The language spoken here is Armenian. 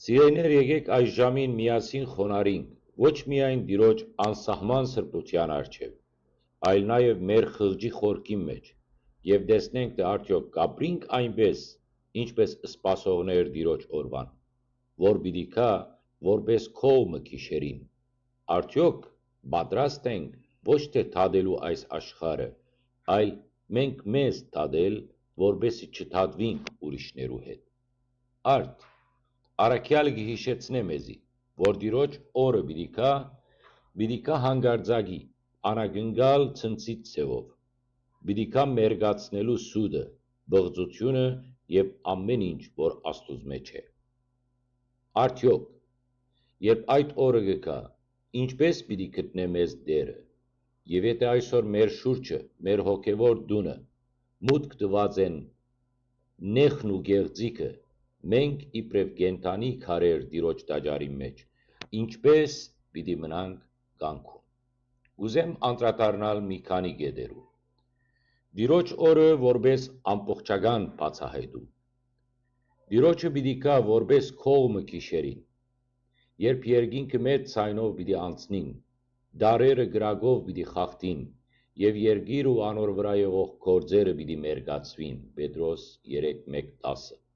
Սիրելիներ, եկեք այս ժամին միասին խոնարհենք ոչ միայն Տիրոջ անսահման սրբության առջև, այլ նաև մեր խղճի խորքի մեջ եւ տեսնենք, թե արդյոք կապրինք այնպես, ինչպես սպասողներ Տիրոջ օրվան, որ պիտի կա որպես քողմը գիշերին, արդյոք պատրաստ ենք ոչ թե թադելու այս աշխարհը, այլ մենք մեզ թադել, որպեսզի չթադվենք ուրիշներու հետ։ Արդ Արաքյալը կհիշեցնե մեզի, որ Տիրոջ օրը պիտի կա հանգարձակի, անակնկալ ցնցից ցևով, պիտի կա մերկացնելու սուդը, բղծությունը եւ ամեն ինչ, որ Աստուծո մեջ է։ Արդյոք, երբ այդ օրը կգա, ինչպես պիտի գտնե մեզ Տերը, եւ եթե այսօր մեր շուրջը, մեր հոգեվոր տունը մուտք տված են նեխն ու գեղձիկը, մենք իբրև կենթանի քարեր Տիրոջ տաճարի մեջ, ինչպես պիտի մնանք կանգուն։ Ուզեմ անդրադառնալ մի քանի կետերու։ Տիրոջ օրը որպես ամբողջական բացահայտում։ Տիրոջը պիտի կա որպես քողմը գիշերին, երբ երկինքը մեծ ցայնով պիտի անցնին, դարերը գրագով պիտի խախտին եւ երկիր ու անոր վրա եղող գործերը պիտի մերկացվին։ Պետրոս 3:1-10